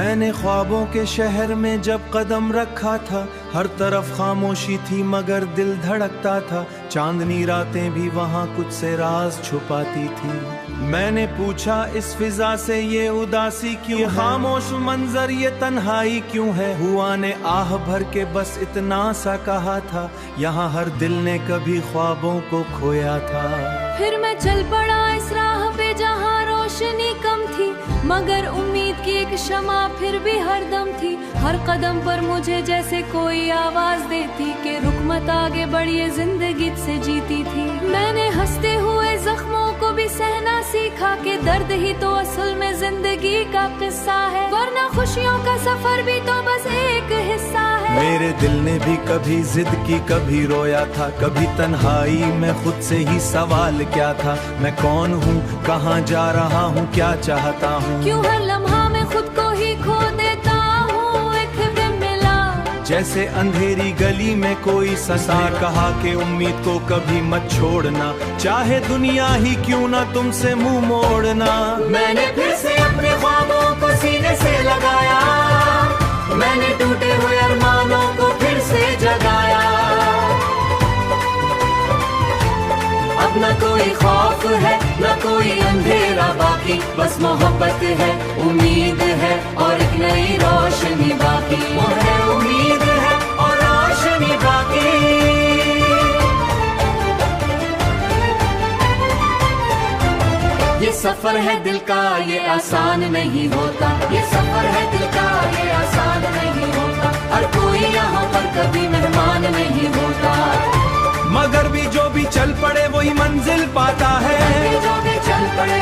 मैंने ख्वाबों के शहर में जब कदम रखा था, हर तरफ खामोशी थी मगर दिल धड़कता था। चांदनी रातें भी वहाँ कुछ से राज छुपाती थी। मैंने पूछा इस फिजा से ये उदासी क्यों, ये खामोश मंजर ये तन्हाई क्यों है। हुआ ने आह भर के बस इतना सा कहा था, यहाँ हर दिल ने कभी ख्वाबों को खोया था। फिर मैं चल पड़ा इस राह पे जहाँ रोशनी कम थी, मगर उम्मीद की एक शमा फिर भी हरदम थी। हर कदम पर मुझे जैसे कोई आवाज देती कि रुक मत आगे बढ़िए जिंदगी से जीती थी। मैंने हंसते हुए जख्मों को भी सहना सीखा कि दर्द ही तो असल में जिंदगी का किस्सा है, वरना खुशियों का सफर भी तो बस एक हिस्सा है। मेरे दिल ने भी कभी जिद की, कभी रोया था, कभी तन्हाई में खुद से ही सवाल क्या था। मैं कौन हूँ, कहाँ जा रहा हूँ, क्या चाहता हूँ, क्यों हर लम्हा में खुद को ही खो देता हूँ। एक दिन मिला जैसे अंधेरी गली में कोई ससा, कहा कि उम्मीद को कभी मत छोड़ना, चाहे दुनिया ही क्यों ना तुमसे मुंह मोड़ना। मैंने फिर से अपने ख्वाबों को सीने से लगाया, मैंने टूटे हुए अरमानों को फिर से जगाया। अब न कोई खौफ है न कोई अंधेरा बाकी, बस मोहब्बत है, उम्मीद है और एक नई रोशनी बाकी। वो है उम्मीद है और रोशनी बाकी। ये सफर है दिल का ये आसान नहीं होता, ये सफर है दिल का ये आसान नहीं होता। हर कोई यहाँ पर कभी मेहमान नहीं होता, मगर भी जो भी चल पड़े वही मंजिल पाता है। जो भी चल पड़े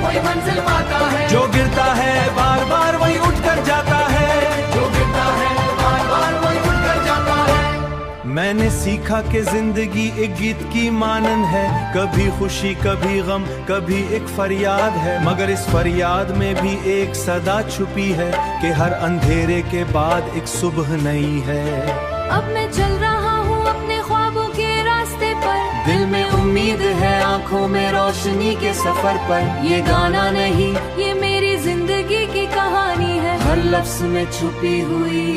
वही मंजिल पाता है। जो गिरता है बार बार वही उठ कर जाता है, जो गिरता है बार बार वही उठ कर जाता है। मैंने सीखा कि जिंदगी एक गीत की मानन है, कभी खुशी कभी गम कभी एक फरियाद है। मगर इस फरियाद में भी एक सदा छुपी है कि हर अंधेरे के बाद एक सुबह नई है। अब मैं चल रहा हूँ अपने ख्वाबों के रास्ते पर, दिल में उम्मीद है आंखों में रोशनी के सफर पर। ये गाना नहीं ये मेरी जिंदगी की कहानी है, हर लफ्ज में छुपी हुई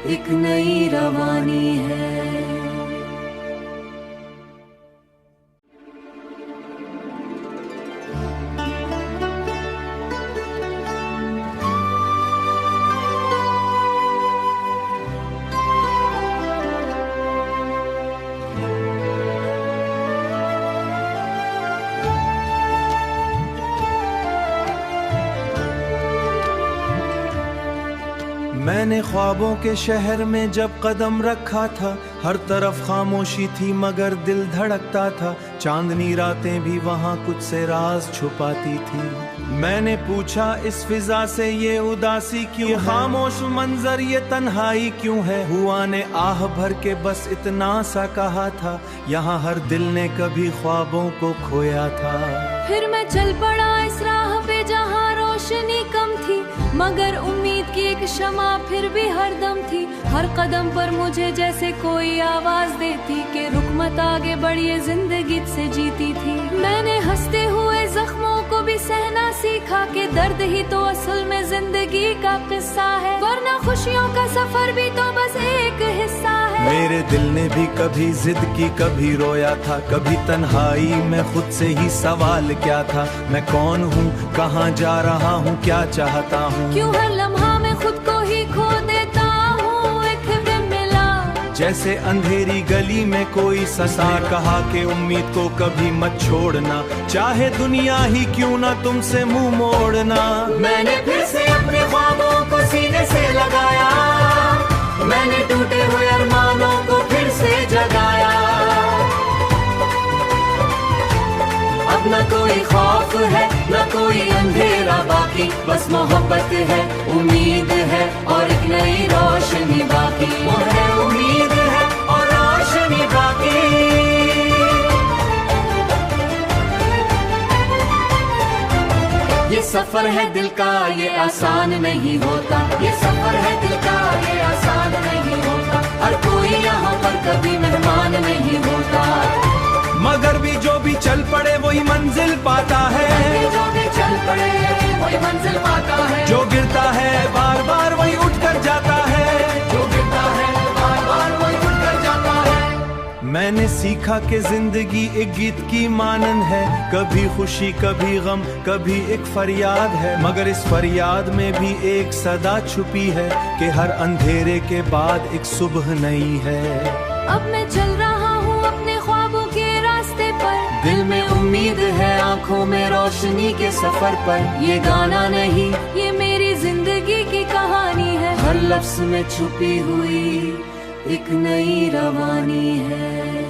एक नई रवानी है। मैंने ख्वाबों के शहर में जब कदम रखा था, हर तरफ खामोशी थी मगर दिल धड़कता था। चांदनी रातें भी वहाँ कुछ से राज छुपाती थी। मैंने पूछा इस फिजा से ये उदासी क्यों, ये खामोश मंजर ये तन्हाई क्यों है। हुआ ने आह भर के बस इतना सा कहा था, यहाँ हर दिल ने कभी ख्वाबों को खोया था। फिर मैं चल पड़ा इस राह पे जहाँ रोशनी कम थी, मगर उम्मीद की एक शमा फिर भी हरदम थी। हर कदम पर मुझे जैसे कोई आवाज देती कि रुक मत आगे बढ़िए जिंदगी से जीती थी। मैंने हंसते हुए जख्मों को भी सहना सीखा कि दर्द ही तो असल में जिंदगी का किस्सा है, वरना खुशियों का सफर भी तो बस एक हिस्सा है। मेरे दिल ने भी कभी जिद की, कभी रोया था, कभी तन्हाई में खुद से ही सवाल क्या था। मैं कौन हूँ, कहाँ जा रहा हूँ, क्या चाहता हूँ, क्यों हर लम्हा में खुद को ही खो देता हूँ। एक दिन मिला जैसे अंधेरी गली में कोई ससा, कहा कि उम्मीद को कभी मत छोड़ना, चाहे दुनिया ही क्यों ना तुमसे मुंह मोड़ना। मैंने फिर से अपने ख्वाबों को सीने से लगाया, मैंने टूटे हुए अरमानों को फिर से जगाया। अब न कोई खौफ है न कोई अंधेरा बाकी, बस मोहब्बत है, उम्मीद है और एक नई रोशनी बाकी। वो है उम्मीद है और रोशनी बाकी। ये सफर है दिल का ये आसान नहीं होता, ये सफर है दिल का ये आसान नहीं होता। हर कोई यहाँ पर कभी मेहमान नहीं होता, मगर भी जो भी चल पड़े वही मंजिल पाता है। जो भी चल पड़े वही मंजिल पाता है। जो गिरता है बार मैंने सीखा कि जिंदगी एक गीत की मानन है, कभी खुशी कभी गम कभी एक फरियाद है, मगर इस फरियाद में भी एक सदा छुपी है कि हर अंधेरे के बाद एक सुबह नई है। अब मैं चल रहा हूँ अपने ख्वाबों के रास्ते पर, दिल में उम्मीद है आंखों में रोशनी के सफर पर। ये गाना नहीं ये मेरी जिंदगी की कहानी है, हर लफ्ज में छुपी हुई एक नई रवानी है।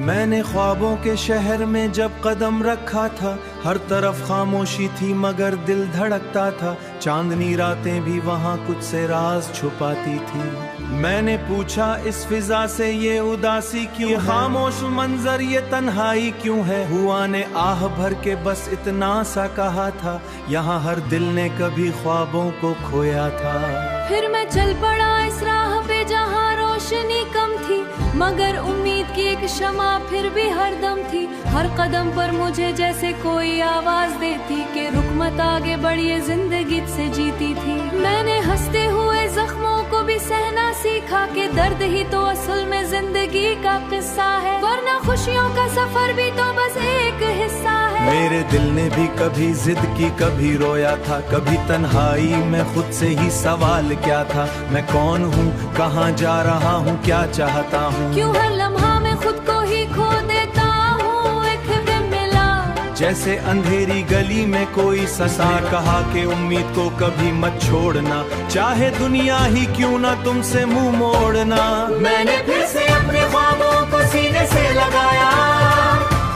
मैंने ख्वाबों के शहर में जब कदम रखा था, हर तरफ खामोशी थी मगर दिल धड़कता था। चांदनी रातें भी वहाँ कुछ से राज छुपाती थी। मैंने पूछा इस फिजा से ये उदासी क्यों, खामोश मंजर ये तन्हाई क्यों है। हुआ ने आह भर के बस इतना सा कहा था, यहाँ हर दिल ने कभी ख्वाबों को खोया था। फिर मैं चल पड़ा इस राह पे जहाँ रोशनी कम थी, मगर उम्मीद की एक शमा फिर भी हरदम थी। हर कदम पर मुझे जैसे कोई आवाज देती कि रुक मत आगे बढ़िए जिंदगी से जीती थी। मैंने हंसते हुए जख्मों को भी सहना सीखा कि दर्द ही तो असल में जिंदगी का किस्सा है, वरना खुशियों का सफर भी तो बस एक हिस्सा है। मेरे दिल ने भी कभी जिद की कभी रोया था, कभी तन्हाई में खुद से ही सवाल क्या था। मैं कौन हूँ, कहाँ जा रहा हूँ, क्या चाहता हूँ, क्यों हर लम्हा में खुद को ही खो देता हूँ। एक दिन मिला जैसे अंधेरी गली में कोई ससा, कहा कि उम्मीद को कभी मत छोड़ना, चाहे दुनिया ही क्यों ना तुमसे मुंह मोड़ना। मैंने फिर से अपने ख्वाबों को सीने से लगाया,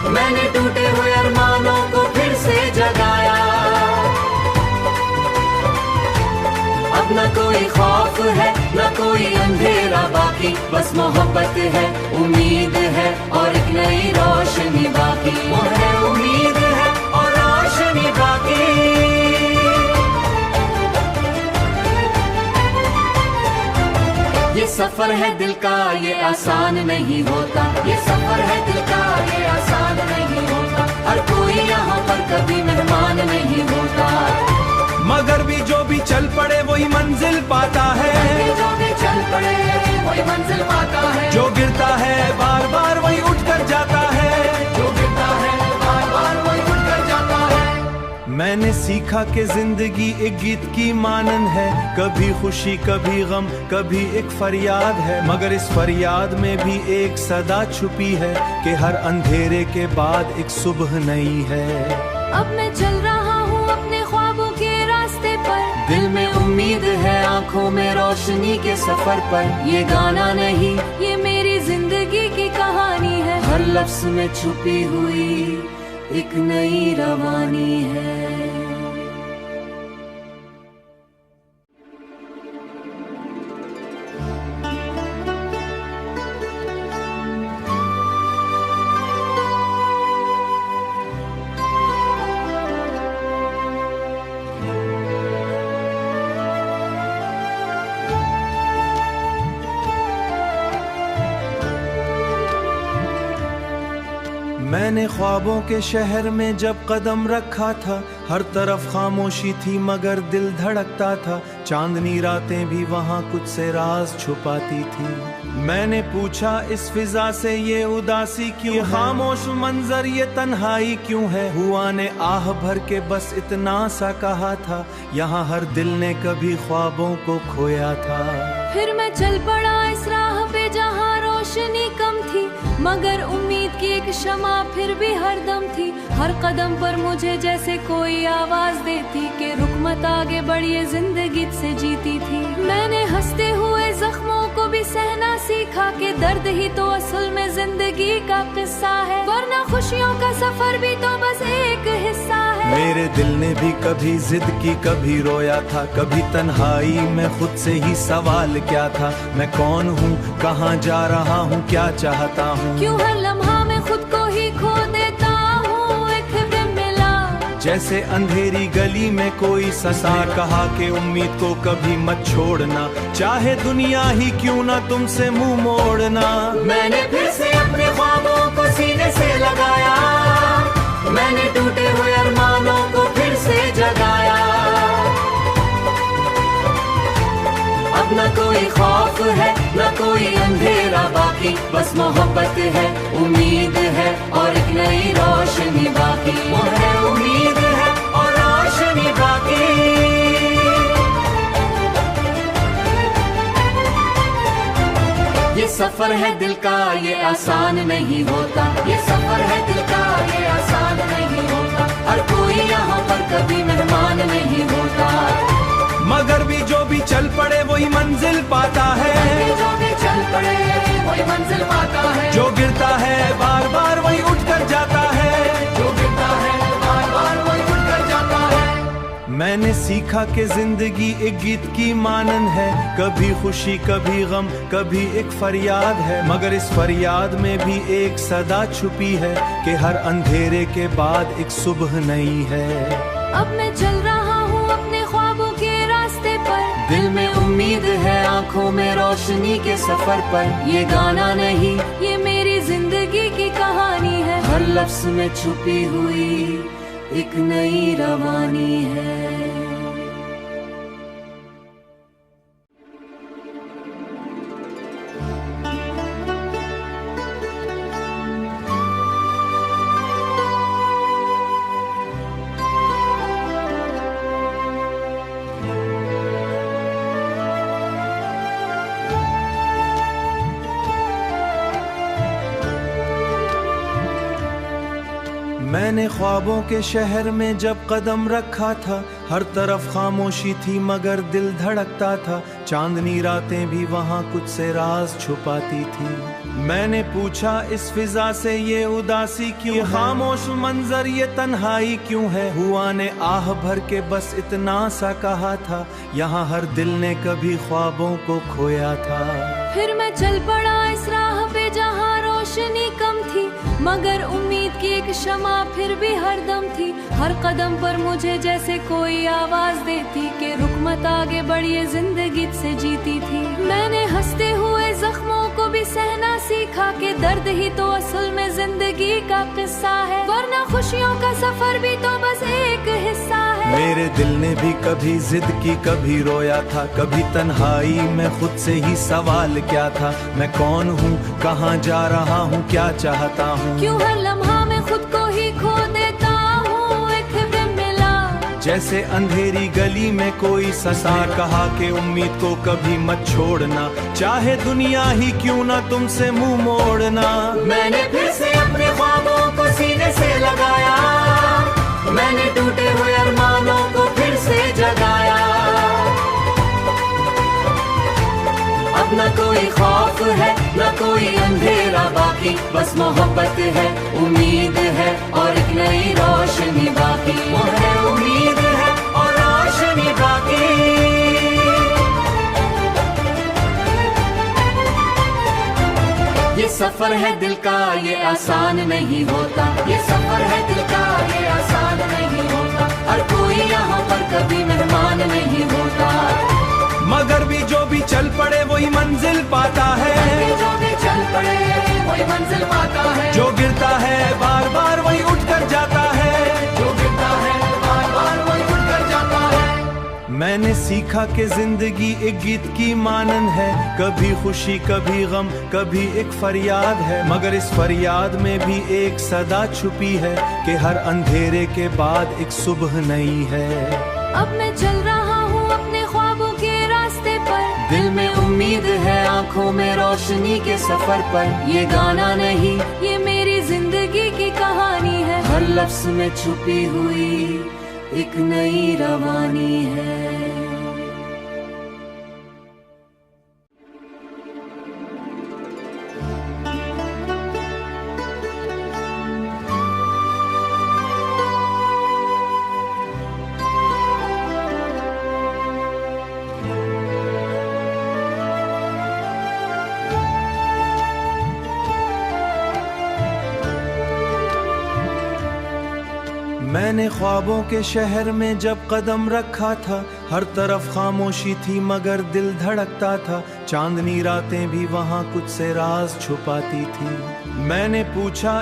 मैंने टूटे हुए अरमानों को फिर से जगाया। अब न कोई खौफ है न कोई अंधेरा बाकी, बस मोहब्बत है उम्मीद है और एक नई रोशनी बाकी। वो है उम्मीद है और रोशनी बाकी। ये सफर है दिल का ये आसान नहीं होता, ये सफर है दिल का ये आसान नहीं होता। हर कोई यहाँ पर कभी मेहमान नहीं होता, मगर भी जो भी चल पड़े वही मंजिल पाता है। जो भी चल पड़े वही मंजिल पाता है। जो गिरता है बार बार वही उठ कर जाता है, जो गिरता है बार बार वही उठ कर जाता है। मैंने सीखा कि जिंदगी एक गीत की मानन है, कभी खुशी कभी गम कभी एक फरियाद है, मगर इस फरियाद में भी एक सदा छुपी है कि हर अंधेरे के बाद एक सुबह नई है। अब मैं चल रहा हूँ अपने ख्वाबों के रास्ते पर, दिल में उम्मीद है आंखों में रोशनी के सफर पर। ये गाना नहीं ये मेरी जिंदगी की कहानी है, हर लफ्ज में छुपी हुई एक नई रवानी है। मैंने ख्वाबों के शहर में जब कदम रखा था, हर तरफ खामोशी थी मगर दिल धड़कता था। चांदनी रातें भी वहाँ कुछ से राज छुपाती थी। मैंने पूछा इस फिजा से ये उदासी क्यों, खामोश मंजर ये तन्हाई क्यों है। हुआ ने आह भर के बस इतना सा कहा था, यहाँ हर दिल ने कभी ख्वाबों को खोया था। फिर मैं चल पड़ा इस राह पे जहाँ रोशनी कम थी, मगर उम्मीद की एक शमा फिर भी हरदम थी। हर कदम पर मुझे जैसे कोई आवाज देती कि रुक मत आगे बढ़िए जिंदगी से जीती थी। मैंने हंसते हुए जख्मों को भी सहना सीखा कि दर्द ही तो असल में जिंदगी का किस्सा है, वरना खुशियों का सफर भी तो बस एक हिस्सा है। मेरे दिल ने भी कभी जिद की कभी रोया था, कभी तन्हाई में खुद से ही सवाल क्या था। मैं कौन हूँ, कहाँ जा रहा हूँ, क्या चाहता हूँ, क्यों हर लम्हा में खुद को ही खो देता हूँ। एक दिन मिला जैसे अंधेरी गली में कोई ससा कहा कि उम्मीद को कभी मत छोड़ना, चाहे दुनिया ही क्यों ना तुमसे मुंह मोड़ना। मैंने फिर से अपने ख्वाबों को सीने से लगाया, मैंने टूटे हुए अरमानों को फिर से जगाया। अब न कोई खौफ है न कोई अंधेरा बाकी, बस मोहब्बत है, उम्मीद है और एक नई रोशनी बाकी। वो है उम्मीद है और रोशनी बाकी। ये सफर है दिल का ये आसान नहीं होता, ये सफर है दिल का ये आसान नहीं होता। हर कोई यहाँ पर कभी मेहमान नहीं होता, मगर भी जो भी चल पड़े वही मंजिल पाता है। जो भी चल पड़े वही मंजिल पाता है। जो गिरता है बार बार वही उठ कर जाता है। जो गिरता है बार बार वही उठ कर जाता है। मैंने सीखा कि जिंदगी एक गीत की मानन है, कभी खुशी कभी गम कभी एक फरियाद है, मगर इस फरियाद में भी एक सदा छुपी है कि हर अंधेरे के बाद एक सुबह नई है। अब मैं चल रहा हूँ अपने ख्वाबों के रास्ते पर, दिल में उम्मीद है आंखों में रोशनी के सफर पर। ये गाना नहीं ये मेरी जिंदगी की कहानी है, हर लफ्ज में छुपी हुई एक नई रवानी है। मैंने ख्वाबों के शहर में जब कदम रखा था, हर तरफ खामोशी थी मगर दिल धड़कता था। चांदनी रातें भी वहाँ कुछ से राज छुपाती थी। मैंने पूछा इस फिजा से ये उदासी क्यों, ये खामोश मंजर ये तन्हाई क्यों है। हुआ ने आह भर के बस इतना सा कहा था, यहाँ हर दिल ने कभी ख्वाबों को खोया था। फिर मैं चल पड़ा इस राह पे जहाँ रोशनी कम थी, मगर उम्मीद की एक शमा फिर भी हरदम थी। हर कदम पर मुझे जैसे कोई आवाज देती कि रुक मत आगे बढ़िए जिंदगी से जीती थी। मैंने हंसते हुए जख्मों को भी सहना सीखा कि दर्द ही तो असल में जिंदगी का किस्सा है, वरना खुशियों का सफर भी तो बस एक हिस्सा है। मेरे दिल ने भी कभी जिद की कभी रोया था, कभी तन्हाई में खुद से ही सवाल क्या था। मैं कौन हूँ, कहाँ जा रहा हूँ, क्या चाहता हूँ, क्यों हर लम्हा में खुद को ही खो देता हूँ। एक दिन मिला जैसे अंधेरी गली में कोई ससा कहा कि उम्मीद को कभी मत छोड़ना, चाहे दुनिया ही क्यों ना तुमसे मुंह मोड़ना। मैंने फिर से अपने ख्वाबों को सीने से लगाया, मैंने टूटे हुए अरमानों को फिर से जगाया। अब न कोई खौफ है न कोई अंधेरा बाकी, बस मोहब्बत है, उम्मीद है और एक नई रोशनी बाकी। वो है उम्मीद है और रोशनी बाकी। ये सफर है दिल का ये आसान नहीं होता, ये सफर है दिल का ये आसान नहीं होता। हर कोई यहाँ पर कभी मेहमान नहीं होता, मगर भी जो भी चल पड़े वही मंजिल पाता है। जो भी चल पड़े वही मंजिल पाता है। जो गिरता है बार बार वही उठ कर जाता है। जो गिरता है बार बार वही उठ कर जाता है। मैंने सीखा कि जिंदगी एक गीत की मानन है, कभी खुशी कभी गम कभी एक फरियाद है, मगर इस फरियाद में भी एक सदा छुपी है कि हर अंधेरे के बाद एक सुबह नई है। अब मैं चल रहा हूँ अपने ख्वाबों के रास्ते पर, दिल में उम्मीद है आंखों में रोशनी के सफर पर। ये गाना नहीं ये मेरी जिंदगी की कहानी है, हर लफ्ज में छुपी हुई एक नई रवानी है। मैंने ख्वाबों के शहर में जब कदम रखा था, हर तरफ खामोशी थी मगर दिल धड़कता था। चांदनी रातें भी वहाँ कुछ से राज छुपाती थी। मैंने पूछा